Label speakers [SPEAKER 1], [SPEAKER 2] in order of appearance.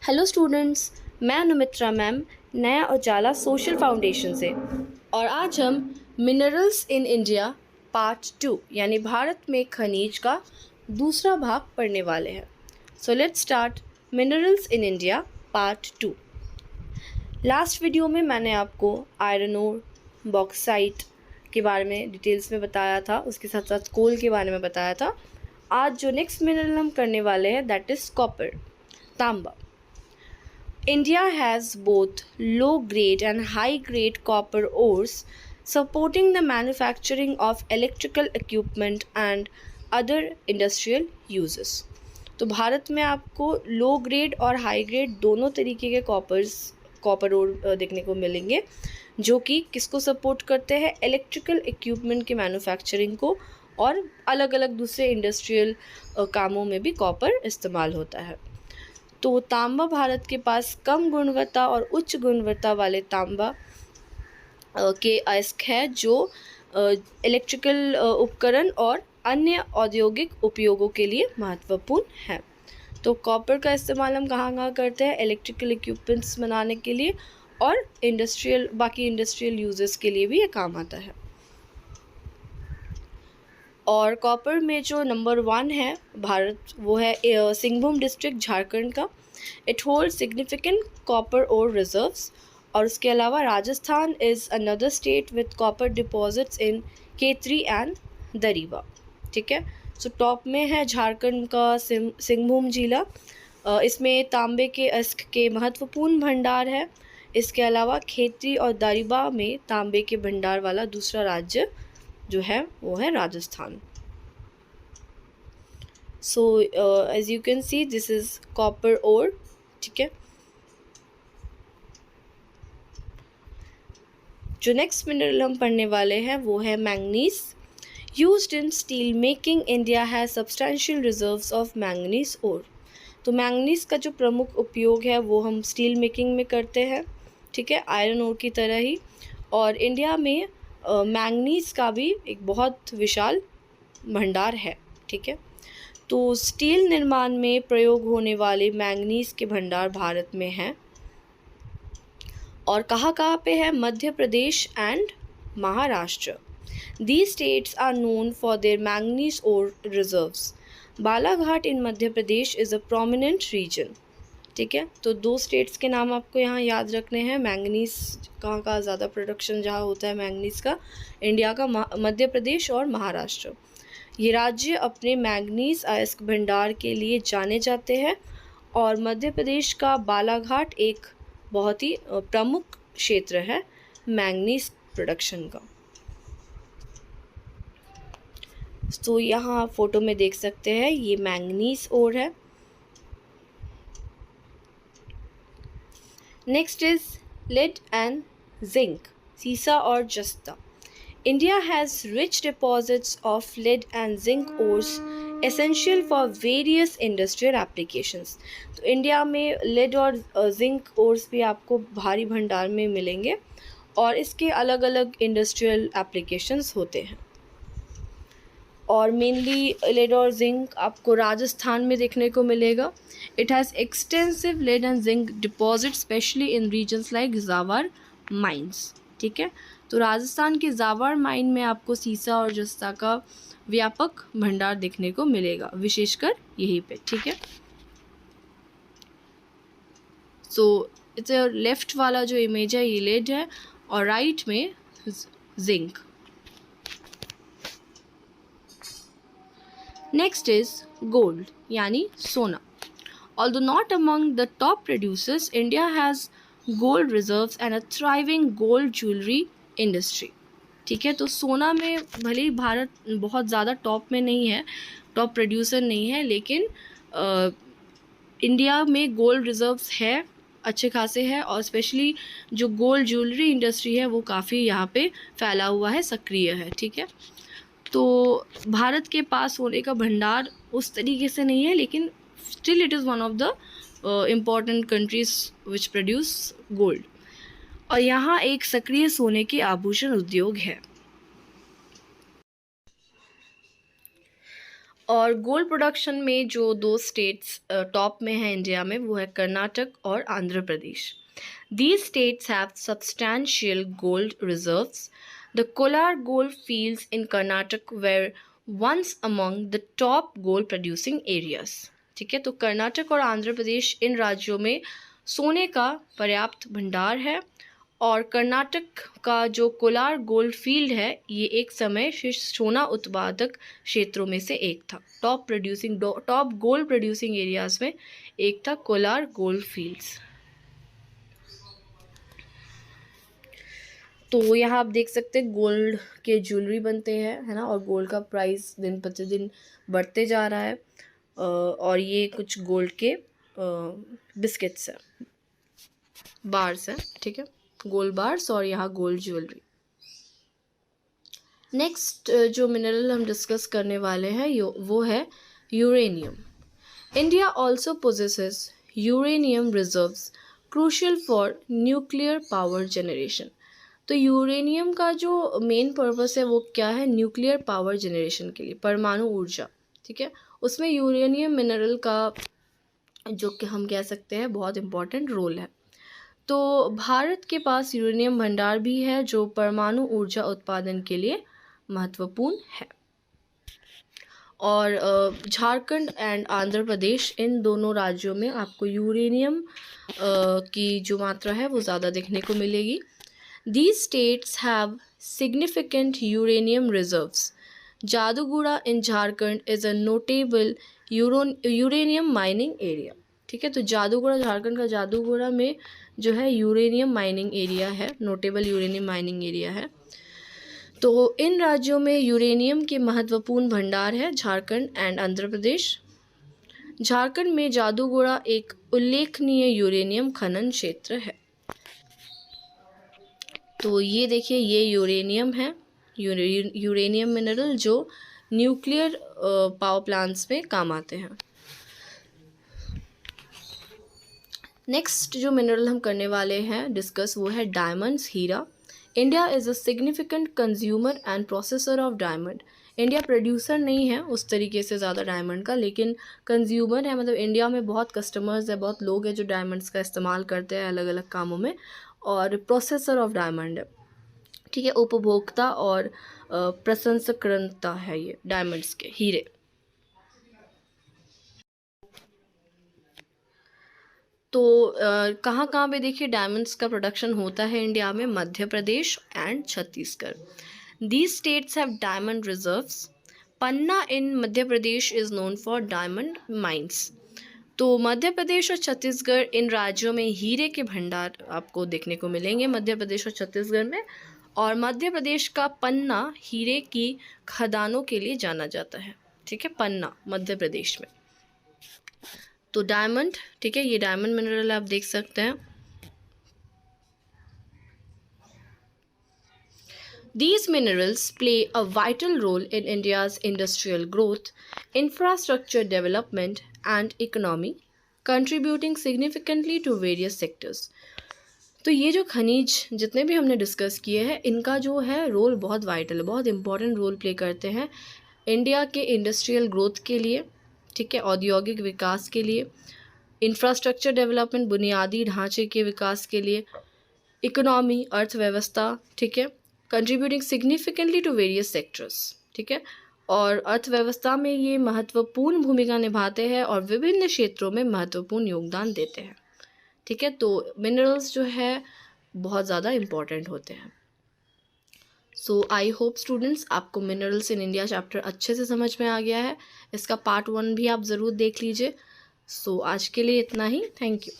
[SPEAKER 1] Hello students, मैं अनुमित्रा ma'am नया उजाला social foundation से। और आज हम मिनरल्स इन इंडिया पार्ट 2 यानी भारत में खनिज का दूसरा भाग पढ़ने वाले हैं। So let's start minerals in India part 2। Last video में मैंने आपको आयरन ओर, बॉक्साइट के बारे में डिटेल्स में बताया था, उसके साथ साथ कोल के बारे में बताया था। आज जो नेक्स्ट मिनरल हम करने वाले हैं दैट इज़ कॉपर, तांबा। India has both low-grade and high-grade copper ores supporting the manufacturing of electrical equipment and other industrial uses. तो भारत में आपको लो ग्रेड और हाई ग्रेड दोनों तरीके के कॉपर ओर देखने को मिलेंगे, जो कि किसको सपोर्ट करते हैं, इलेक्ट्रिकल इक्विपमेंट के मैन्युफैक्चरिंग को, और अलग अलग दूसरे इंडस्ट्रियल कामों में भी कॉपर इस्तेमाल होता है। तो तांबा भारत के पास कम गुणवत्ता और उच्च गुणवत्ता वाले तांबा के अयस्क है, जो इलेक्ट्रिकल उपकरण और अन्य औद्योगिक उपयोगों के लिए महत्वपूर्ण है। तो कॉपर का इस्तेमाल हम कहाँ कहाँ करते हैं, इलेक्ट्रिकल इक्विपमेंट्स बनाने के लिए और बाकी इंडस्ट्रियल यूजेस के लिए भी ये काम आता है। और कॉपर में जो नंबर 1 है भारत, वो है सिंहभूम डिस्ट्रिक्ट झारखंड का। It hold significant copper ore reserves. और उसके अलावा Rajasthan is another state with copper deposits in Khetri and दरीवा। ठीक है, सो टॉप में है झारखंड का सिंहभूम जिला। इसमें तांबे के अयस्क के महत्वपूर्ण भंडार है। इसके अलावा खेतरी और दरीवा में तांबे के भंडार वाला दूसरा राज्य जो है वो है Rajasthan. So as you can see this is copper ore. ठीक है, जो नेक्स्ट मिनरल हम पढ़ने वाले हैं वो है manganese. Used in steel making, India has substantial reserves of manganese ore. तो मैंगनीज का जो प्रमुख उपयोग है वो हम स्टील मेकिंग में करते हैं। ठीक है, आयरन ओर की तरह ही। और इंडिया में मैंगनीज का भी एक बहुत विशाल भंडार है। ठीक है, तो स्टील निर्माण में प्रयोग होने वाले मैंगनीज के भंडार भारत में हैं। और कहाँ पे है, Madhya Pradesh and Maharashtra. These states are known for their manganese ore reserves. Balaghat in Madhya Pradesh is a prominent region. ठीक है, तो 2 स्टेट्स के नाम आपको यहाँ याद रखने हैं। मैंगनीज कहाँ का ज़्यादा प्रोडक्शन जहाँ होता है मैंगनीज का, इंडिया का मध्य प्रदेश और महाराष्ट्र। ये राज्य अपने मैंगनीज अयस्क भंडार के लिए जाने जाते हैं। और मध्य प्रदेश का बालाघाट एक बहुत ही प्रमुख क्षेत्र है मैंगनीज प्रोडक्शन का। तो यहाँ फोटो में देख सकते हैं ये मैंगनीज ओर है। Next is lead and zinc, सीसा और जस्ता। India has rich deposits of lead and zinc ores essential for various industrial applications. तो इंडिया में लेड और जिंक ओर्स भी आपको भारी भंडार में मिलेंगे और इसके अलग अलग इंडस्ट्रियल एप्लीकेशंस होते हैं। और मेनली लेड और जिंक आपको राजस्थान में देखने को मिलेगा। It has extensive lead and zinc deposit specially in regions like Zawar mines. ठीक है, तो राजस्थान के जावर माइन में आपको सीसा और जस्ता का व्यापक भंडार देखने को मिलेगा, विशेषकर यहीं पे। ठीक है, सो इट्स लेफ्ट वाला जो इमेज है ये लेड है और राइट में जिंक। नेक्स्ट इज गोल्ड यानी सोना। Although not among the top producers, India has gold reserves and a thriving gold jewelry industry. ठीक है, तो सोना में भले ही भारत बहुत ज़्यादा टॉप में नहीं है, टॉप प्रोड्यूसर नहीं है, लेकिन इंडिया में गोल्ड रिजर्व्स है, अच्छे खासे है। और स्पेशली जो गोल्ड ज्वेलरी इंडस्ट्री है वो काफ़ी यहाँ पे फैला हुआ है, सक्रिय है। ठीक है, तो भारत के पास सोने का भंडार उस तरीके से नहीं है, लेकिन still it is one of the important countries which produce gold. और यहाँ एक सक्रिय सोने के आभूषण उद्योग है। और गोल्ड प्रोडक्शन में जो 2 स्टेट्स टॉप में हैं इंडिया में, वो है कर्नाटक और Andhra Pradesh. These states have substantial gold reserves. The Kolar gold fields in Karnataka were once among the top gold producing areas. ठीक है, तो कर्नाटक और आंध्र प्रदेश इन राज्यों में सोने का पर्याप्त भंडार है। और कर्नाटक का जो कोलार गोल्ड फील्ड है, ये एक समय सोना उत्पादक क्षेत्रों में से एक था। टॉप गोल्ड प्रोड्यूसिंग एरियाज में एक था कोलार गोल्ड फील्ड्स। तो यहाँ आप देख सकते हैं गोल्ड के ज्वेलरी बनते हैं, है ना, और गोल्ड का प्राइस दिन प्रतिदिन बढ़ते जा रहा है। और ये कुछ गोल्ड के बिस्किट्स हैं, बार्स हैं, ठीक है, गोल्ड बार्स, और यहाँ गोल्ड ज्वेलरी। नेक्स्ट जो मिनरल हम डिस्कस करने वाले हैं वो है uranium. India also possesses uranium reserves crucial for nuclear power generation. तो यूरेनियम का जो मेन पर्पस है वो क्या है? न्यूक्लियर पावर जनरेशन के लिए, परमाणु ऊर्जा, ठीक है, उसमें यूरेनियम मिनरल का जो कि हम कह सकते हैं बहुत इम्पॉर्टेंट रोल है। तो भारत के पास यूरेनियम भंडार भी है जो परमाणु ऊर्जा उत्पादन के लिए महत्वपूर्ण है। और झारखंड एंड आंध्र प्रदेश, इन दोनों राज्यों में आपको यूरेनियम की जो मात्रा है वो ज़्यादा देखने को मिलेगी। These states have significant uranium reserves. Jaduguda in Jharkhand is a notable uranium mining area. ठीक है, तो जादूगुड़ा, झारखंड का जादूगुड़ा में जो है यूरेनियम माइनिंग एरिया है, नोटेबल यूरेनियम माइनिंग एरिया है। तो इन राज्यों में यूरेनियम के महत्वपूर्ण भंडार है, झारखंड एंड आंध्र प्रदेश। झारखंड में जादूगुड़ा एक उल्लेखनीय यूरेनियम खनन क्षेत्र है। तो ये देखिए, ये यूरेनियम है, यूरेनियम मिनरल जो न्यूक्लियर पावर प्लांट्स में काम आते हैं। नेक्स्ट जो मिनरल हम करने वाले हैं डिस्कस, वो है डायमंड्स, हीरा। India is a significant consumer and processor of diamond. India producer नहीं है उस तरीके से ज़्यादा डायमंड का, लेकिन कंज्यूमर है, मतलब इंडिया में बहुत कस्टमर्स है, बहुत लोग हैं जो डायमंड्स का इस्तेमाल करते हैं अलग अलग कामों में। और प्रोसेसर ऑफ डायमंड है, ठीक है, उपभोक्ता और प्रसंस्करणता है ये डायमंड्स के, हीरे। तो कहाँ कहाँ पे देखिए डायमंड्स का प्रोडक्शन होता है इंडिया में? Madhya Pradesh and Chhattisgarh. These states have diamond reserves. Panna in Madhya Pradesh is known for diamond mines. तो मध्य प्रदेश और छत्तीसगढ़, इन राज्यों में हीरे के भंडार आपको देखने को मिलेंगे, मध्य प्रदेश और छत्तीसगढ़ में। और मध्य प्रदेश का पन्ना हीरे की खदानों के लिए जाना जाता है, ठीक है, पन्ना मध्य प्रदेश में। तो डायमंड, ठीक है, ये डायमंड मिनरल आप देख सकते हैं। These minerals play a vital role in India's industrial growth, infrastructure development, and economy, contributing significantly to various sectors. तो ये जो खनिज जितने भी हमने डिस्कस किए हैं, इनका जो है रोल बहुत वाइटल है, बहुत इंपॉर्टेंट रोल प्ले करते हैं इंडिया के इंडस्ट्रियल ग्रोथ के लिए, ठीक है, औद्योगिक विकास के लिए, इंफ्रास्ट्रक्चर डेवलपमेंट, बुनियादी ढांचे के विकास के लिए, इकोनॉमी, अर्थव्यवस्था, ठीक है, contributing significantly to various sectors, ठीक है, और अर्थव्यवस्था में ये महत्वपूर्ण भूमिका निभाते हैं और विभिन्न क्षेत्रों में महत्वपूर्ण योगदान देते हैं, ठीक है। तो मिनरल्स जो है बहुत ज़्यादा इम्पॉर्टेंट होते हैं। सो आई होप स्टूडेंट्स आपको मिनरल्स इन इंडिया चैप्टर अच्छे से समझ में आ गया है। इसका पार्ट 1 भी आप ज़रूर देख लीजिए। सो आज के लिए इतना ही, थैंक यू।